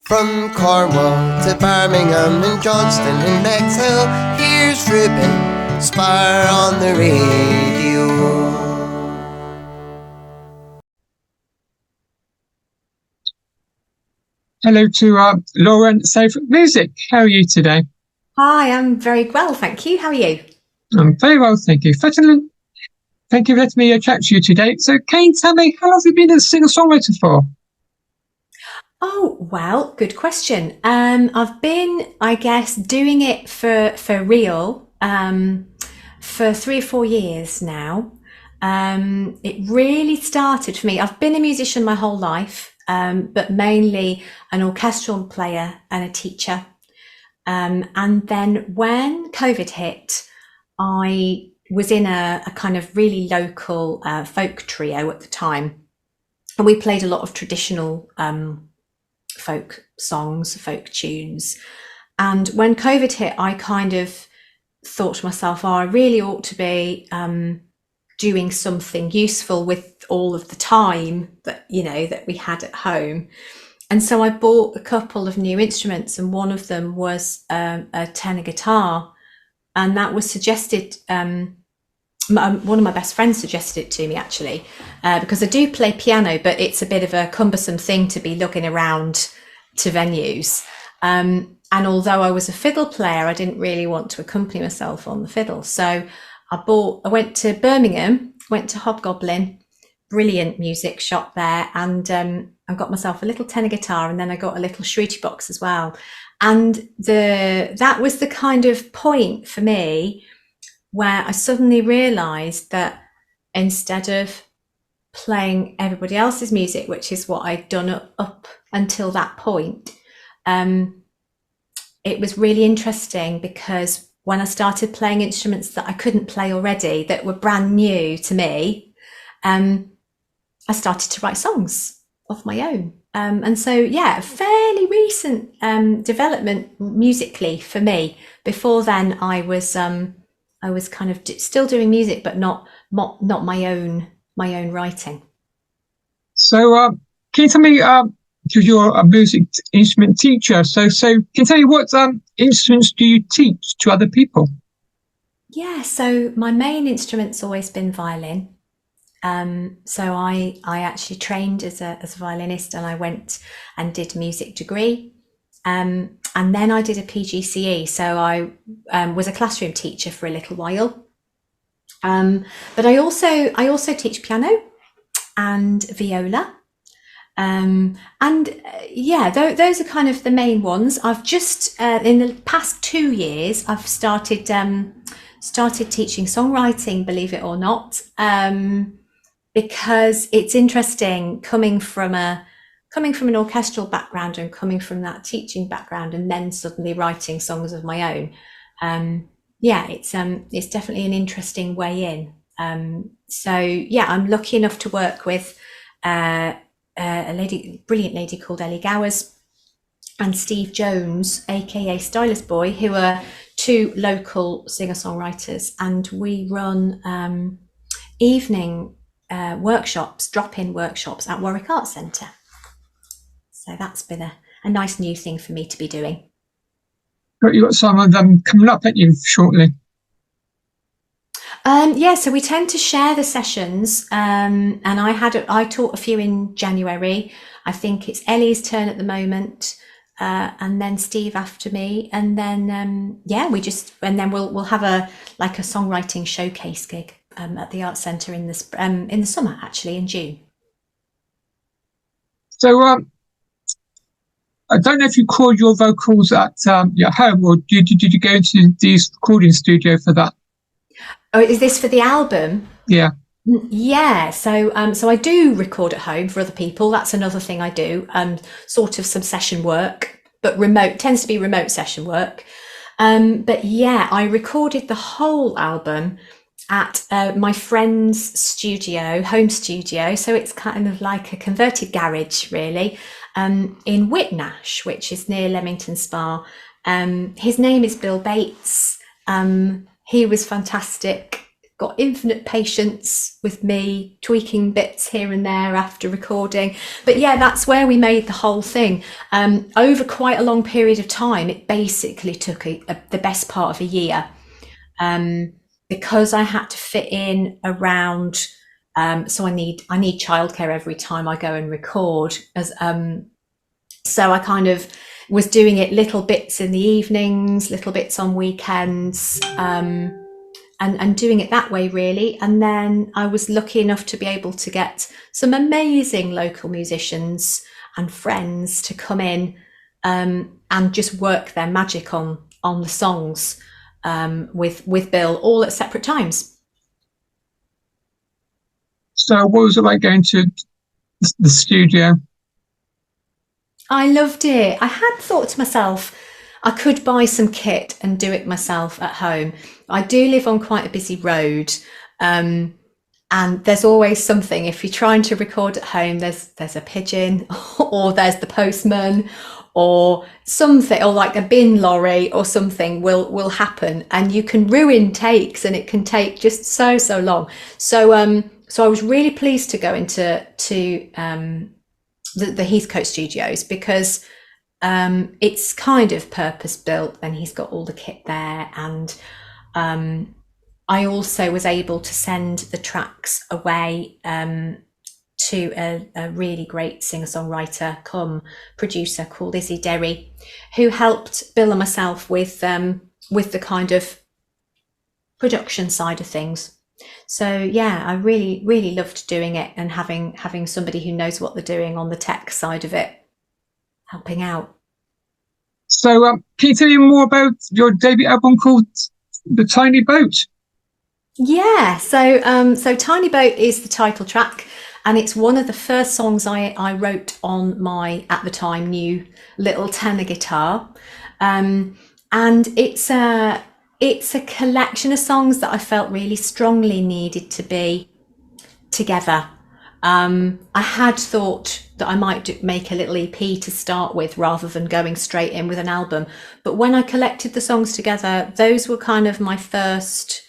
From Cornwall to Birmingham and Johnston and Bexhill, here's Ruben Spar on the radio. Hello to Lauren Safe Music. How are you today? Hi, I'm very well, thank you. How are you? I'm very well, thank you. Thank you for letting me chat to you today. So can you tell me, how long have you been a singer-songwriter for? Oh, well, good question. I've been, I guess, doing it for real for 3 or 4 years now. It really started for me. I've been a musician my whole life, but mainly an orchestral player and a teacher. And then when COVID hit, I was in a kind of really local folk trio at the time. And we played a lot of traditional folk songs, folk tunes. And when COVID hit, I kind of thought to myself, oh, I really ought to be doing something useful with all of the time that, that we had at home. And so I bought a couple of new instruments, and one of them was a tenor guitar. And that was suggested, one of my best friends suggested it to me, actually, because I do play piano, but it's a bit of a cumbersome thing to be lugging around to venues. And although I was a fiddle player, I didn't really want to accompany myself on the fiddle. So I went to Birmingham, went to Hobgoblin, brilliant music shop there, and I got myself a little tenor guitar, and then I got a little Shruti box as well. And that was the kind of point for me where I suddenly realized that instead of playing everybody else's music, which is what I'd done up until that point, it was really interesting, because when I started playing instruments that I couldn't play already, that were brand new to me, I started to write songs of my own. And so, yeah, fairly recent development musically for me. Before then, I was kind of still doing music, but not my own writing. So can you tell me, because you're a music instrument teacher, so can you tell me what instruments do you teach to other people? Yeah, so my main instrument's always been violin. So I actually trained as a violinist, and I went and did a music degree. And then I did a PGCE. So I was a classroom teacher for a little while. But I also teach piano and viola. Yeah, those are kind of the main ones. I've just in the past 2 years, I've started teaching songwriting, believe it or not. Because it's interesting coming from an orchestral background and coming from that teaching background, and then suddenly writing songs of my own. Yeah, it's definitely an interesting way in. So yeah, I'm lucky enough to work with a brilliant lady called Ellie Gowers and Steve Jones, aka Stylist Boy, who are 2 local singer-songwriters, and we run evening drop-in workshops at Warwick Arts Centre. So that's been a nice new thing for me to be doing. You've got some of them coming up, haven't you, shortly? Yeah, so we tend to share the sessions, and I taught a few in January. I think it's Ellie's turn at the moment, and then Steve after me, and then we'll have a songwriting showcase gig at the Arts Centre in the summer, actually, in June. So I don't know if you record your vocals at your home, or did you go into this recording studio for that? Oh, is this for the album? Yeah. Yeah, so I do record at home for other people. That's another thing I do, sort of some session work, but tends to be remote session work. But yeah, I recorded the whole album at my friend's studio, home studio. So it's kind of like a converted garage, really, in Whitnash, which is near Leamington Spa. His name is Bill Bates. He was fantastic got infinite patience with me tweaking bits here and there after recording. But yeah, that's where we made the whole thing. Over quite a long period of time, it basically took the best part of a year, because I had to fit in around. So I need childcare every time I go and record. So I kind of was doing it little bits in the evenings, little bits on weekends. And doing it that way, really. And then I was lucky enough to be able to get some amazing local musicians and friends to come in and just work their magic on the songs with Bill, all at separate times. So what was it like going to the studio? I loved it. I had thought to myself, I could buy some kit and do it myself at home. I do live on quite a busy road, and there's always something. If you're trying to record at home, there's a pigeon, or there's the postman, or something, or like a bin lorry or something will happen, and you can ruin takes, and it can take just so long. So I was really pleased to go into the Heathcote studios, because it's kind of purpose built, and he's got all the kit there. And I also was able to send the tracks away to a really great singer-songwriter come producer called Izzy Derry, who helped Bill and myself with the kind of production side of things. So yeah, I really loved doing it, and having somebody who knows what they're doing on the tech side of it helping out. So can you tell me more about your debut album called The Tiny Boat? Yeah, so Tiny Boat is the title track, and it's one of the first songs I wrote on my, at the time, new little tenor guitar. And it's a collection of songs that I felt really strongly needed to be together. I had thought that I might make a little EP to start with rather than going straight in with an album. But when I collected the songs together, those were kind of my first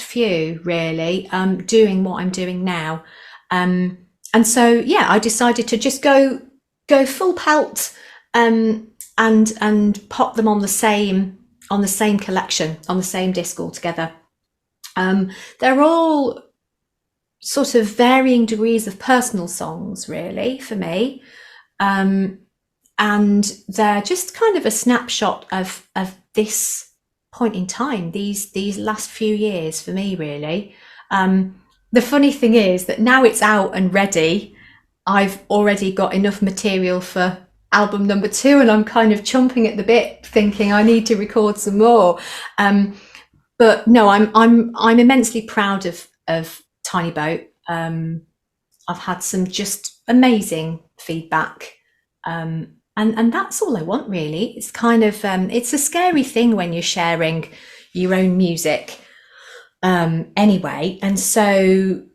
few, really, doing what I'm doing now. And so, yeah, I decided to just go full pelt, and pop them on the same collection, on the same disc altogether. They're all sort of varying degrees of personal songs, really, for me. And they're just kind of a snapshot of this point in time, these last few years for me, really. The funny thing is that now it's out and ready, I've already got enough material for album number 2, and I'm kind of chomping at the bit, thinking I need to record some more. But no, I'm immensely proud of Tiny Boat. I've had some just amazing feedback, and that's all I want, really. It's kind of it's a scary thing when you're sharing your own music, anyway. And so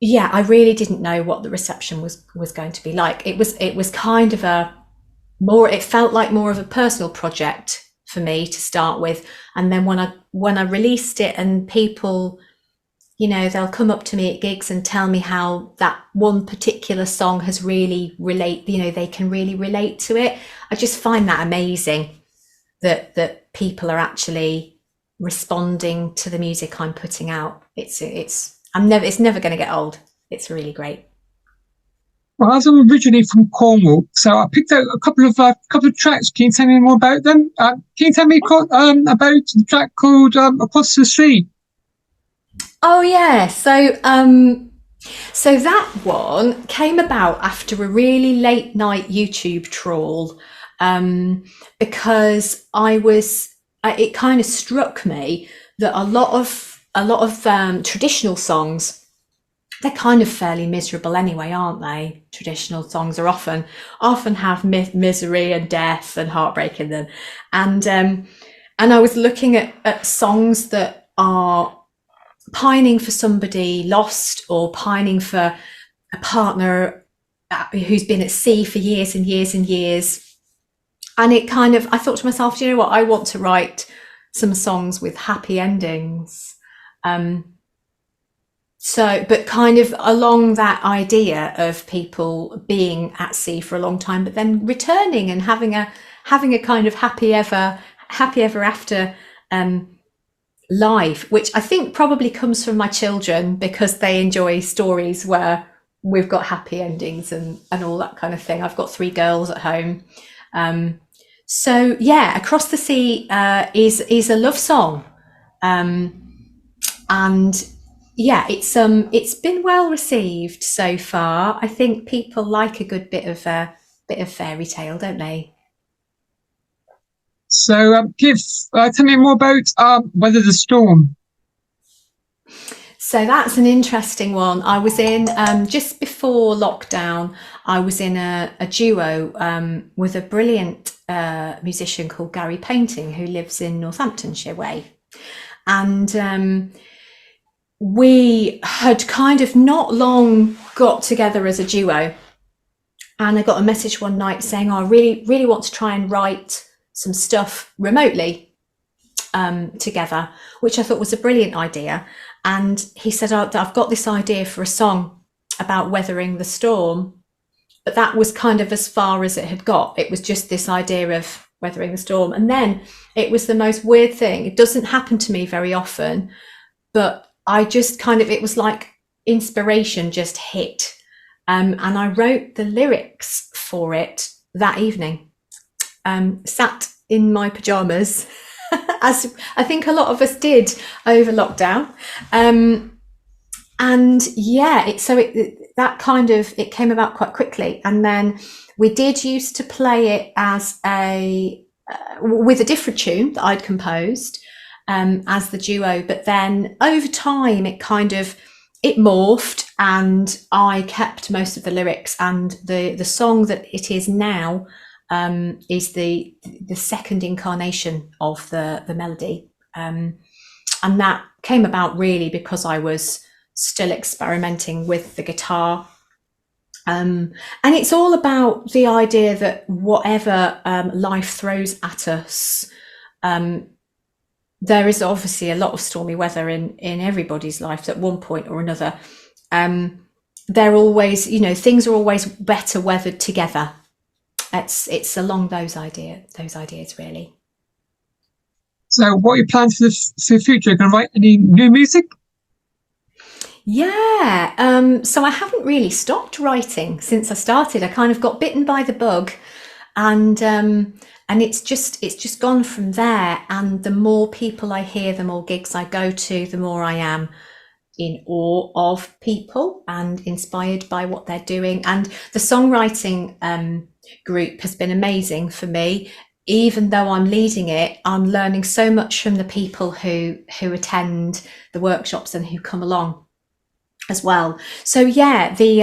yeah, I really didn't know what the reception was going to be like. It was kind of it felt like more of a personal project for me to start with, and then when I released it, and people, you know, they'll come up to me at gigs and tell me how that one particular song has really they can really relate to it. I just find that amazing that people are actually responding to the music I'm putting out. It's never going to get old. It's really great. Well, as I'm originally from Cornwall, so I picked out a couple of tracks. Can you tell me more about them? Can you tell me about the track called "Across the Sea"? Oh yeah, so that one came about after a really late night YouTube trawl, because it kind of struck me that a lot of traditional songs, they're kind of fairly miserable anyway, aren't they? Traditional songs are often have misery and death and heartbreak in them, and I was looking at songs that are pining for somebody lost, or pining for a partner who's been at sea for years and years and years. And I thought to myself, you know what, I want to write some songs with happy endings. So, but kind of along that idea of people being at sea for a long time, but then returning and having a kind of happy ever after life, which I think probably comes from my children, because they enjoy stories where we've got happy endings and all that kind of thing. I've got 3 girls at home. So yeah, Across the Sea is a love song. And yeah, it's been well received so far. I think people like a good bit of fairy tale, don't they? So, tell me more about Weather the Storm. So that's an interesting one. I was in just before lockdown. I was in a duo with a brilliant musician called Gary Painting, who lives in Northamptonshire way, and we had kind of not long got together as a duo. And I got a message one night saying, "Oh, I really want to try and write some stuff remotely together," which I thought was a brilliant idea. And he said, "Oh, I've got this idea for a song about weathering the storm." But that was kind of as far as it had got. It was just this idea of weathering the storm. And then it was the most weird thing. It doesn't happen to me very often, but I just kind of, it was like inspiration just hit. And I wrote the lyrics for it that evening, sat in my pajamas, as I think a lot of us did over lockdown. And yeah, it came about quite quickly. And then we did used to play it as with a different tune that I'd composed as the duo. But then over time, it morphed, and I kept most of the lyrics, and the song that it is now is the second incarnation of the melody, and that came about really because I was still experimenting with the guitar, and it's all about the idea that whatever life throws at us, there is obviously a lot of stormy weather in everybody's life at one point or another. They're always, things are always better weathered together. It's along those ideas really. So what are your plans for the future? Are you going to write any new music? Yeah, so I haven't really stopped writing since I started. I kind of got bitten by the bug, and it's just gone from there. And the more people I hear, the more gigs I go to, the more I am in awe of people and inspired by what they're doing. And the songwriting group has been amazing for me. Even though I'm leading it, I'm learning so much from the people who attend the workshops and who come along as well. So yeah, the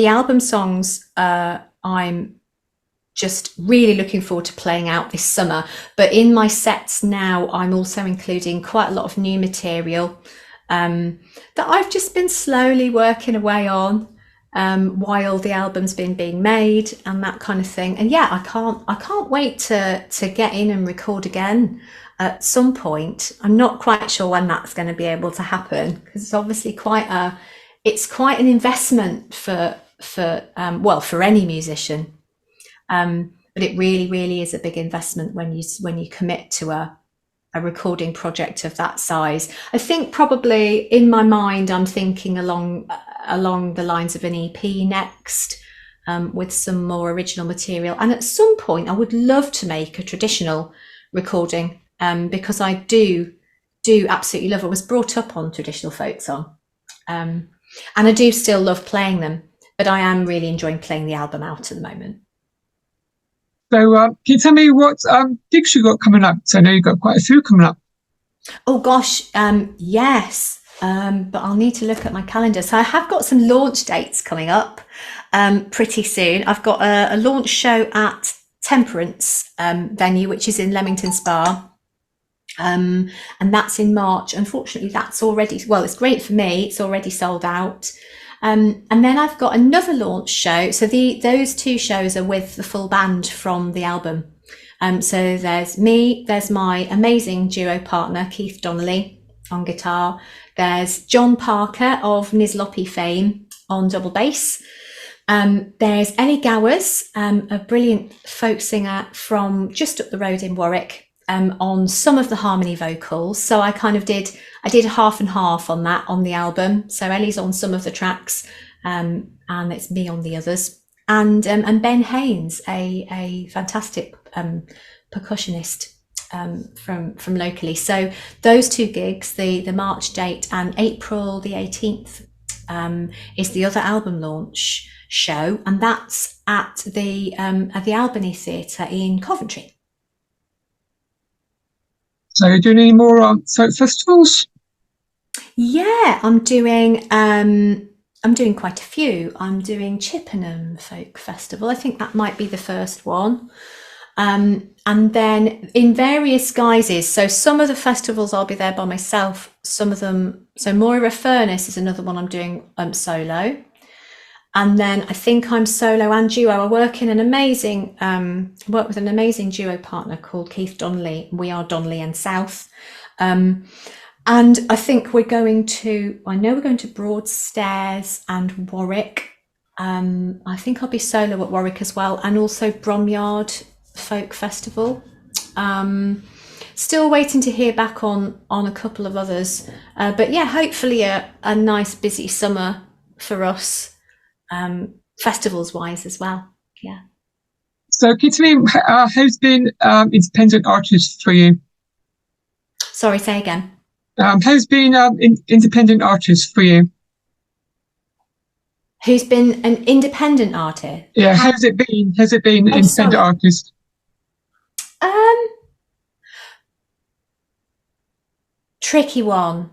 album songs I'm just really looking forward to playing out this summer. But in my sets now, I'm also including quite a lot of new material that I've just been slowly working away on while the album's been being made and that kind of thing. And yeah, I can't wait to get in and record again at some point. I'm not quite sure when that's going to be able to happen, because it's obviously quite an investment for any musician. But it really is a big investment when you commit to a recording project of that size. I think probably in my mind I'm thinking along the lines of an EP next, with some more original material. And at some point I would love to make a traditional recording, because I do absolutely love it. I was brought up on traditional folk song, and I do still love playing them, but I am really enjoying playing the album out at the moment. So can you tell me what gigs you got coming up? So I know you've got quite a few coming up. Oh gosh, yes, but I'll need to look at my calendar. So I have got some launch dates coming up pretty soon. I've got a launch show at Temperance venue, which is in Leamington Spa, and that's in March. Unfortunately, that's already, well, it's great for me, it's already sold out. And then I've got another launch show. So those two shows are with the full band from the album. So there's me, there's my amazing duo partner, Keith Donnelly, on guitar. There's John Parker of Nizlopi fame on double bass. There's Ellie Gowers, a brilliant folk singer from just up the road in Warwick, on some of the harmony vocals. So I did half and half on that on the album. So Ellie's on some of the tracks, and it's me on the others. And Ben Haynes, a fantastic percussionist from locally. So those two gigs, the March date and April the 18th, is the other album launch show, and that's at the Albany Theatre in Coventry. So you're doing any more folk festivals? Yeah, I'm doing quite a few. I'm doing Chippenham Folk Festival. I think that might be the first one. And then in various guises. So some of the festivals I'll be there by myself. Some of them. So Moira Furnace is another one I'm doing solo. And then I think I'm solo and duo. I work with an amazing duo partner called Keith Donnelly. We are Donnelly and South. And I think we're going to Broadstairs and Warwick. I think I'll be solo at Warwick as well, and also Bromyard Folk Festival. Still waiting to hear back on a couple of others. But yeah, hopefully a nice busy summer for us. Festivals wise as well. Yeah. So can you tell me how's been independent artist for you? Sorry, say again. How's been independent artist for you? Who's been an independent artist? Yeah, how's it been? Has it been independent artist? Tricky one.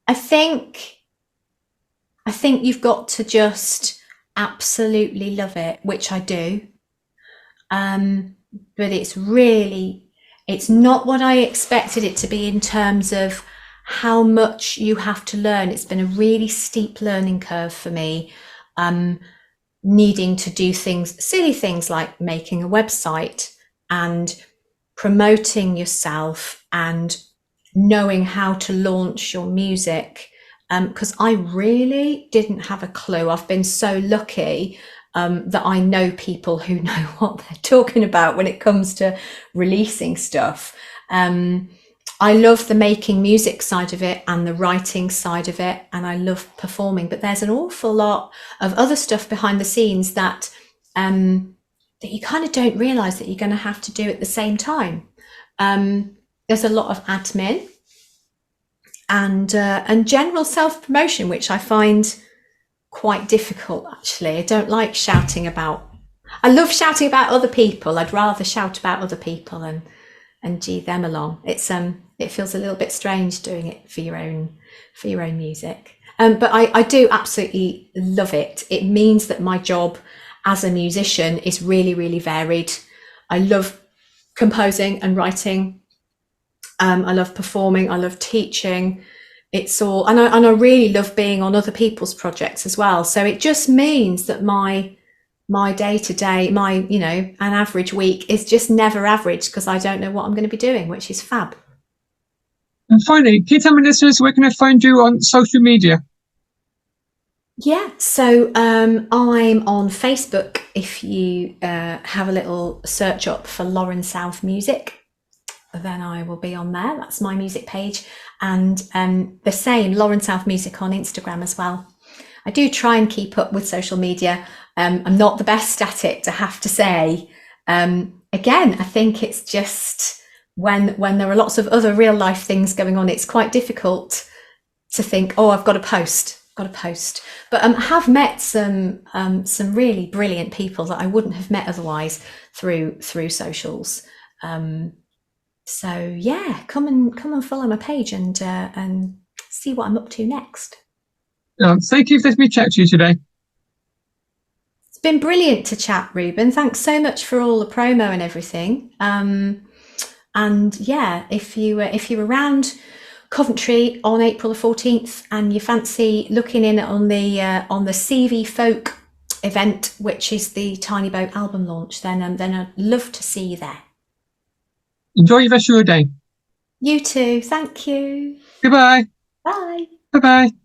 I think you've got to just absolutely love it, which I do. But it's not what I expected it to be in terms of how much you have to learn. It's been a really steep learning curve for me, needing to do silly things like making a website and promoting yourself and knowing how to launch your music. Because I really didn't have a clue. I've been so lucky that I know people who know what they're talking about when it comes to releasing stuff. I love the making music side of it and the writing side of it, and I love performing. But there's an awful lot of other stuff behind the scenes that you kind of don't realise that you're going to have to do at the same time. There's a lot of admin and general self-promotion, which I find quite difficult, actually. I don't like shouting about. I love shouting about other people. I'd rather shout about other people and gee them along. It feels a little bit strange doing it for your own music. But I do absolutely love it. It means that my job as a musician is really, really varied. I love composing and writing. I love performing. I love teaching. It's all, and I really love being on other people's projects as well. So it just means that my day to day, an average week is just never average, because I don't know what I'm going to be doing, which is fab. And finally, can you tell my listeners where can I find you on social media? Yeah, so I'm on Facebook. If you have a little search up for Lauren South Music, then I will be on there. That's my music page. And the same, Lauren South Music on Instagram as well. I do try and keep up with social media. I'm not the best at it, I have to say. Again, I think it's just when there are lots of other real life things going on, it's quite difficult to think, oh, I've got to post. But I have met some really brilliant people that I wouldn't have met otherwise through socials. So yeah, come and follow my page and see what I'm up to next. Thank you for letting me chat to you today. It's been brilliant to chat, Ruben. Thanks so much for all the promo and everything. And yeah, if you're around Coventry on April the 14th and you fancy looking in on the CV Folk event, which is the Tiny Boat album launch, then I'd love to see you there. Enjoy the rest of your day. You too. Thank you. Goodbye. Bye. Bye bye.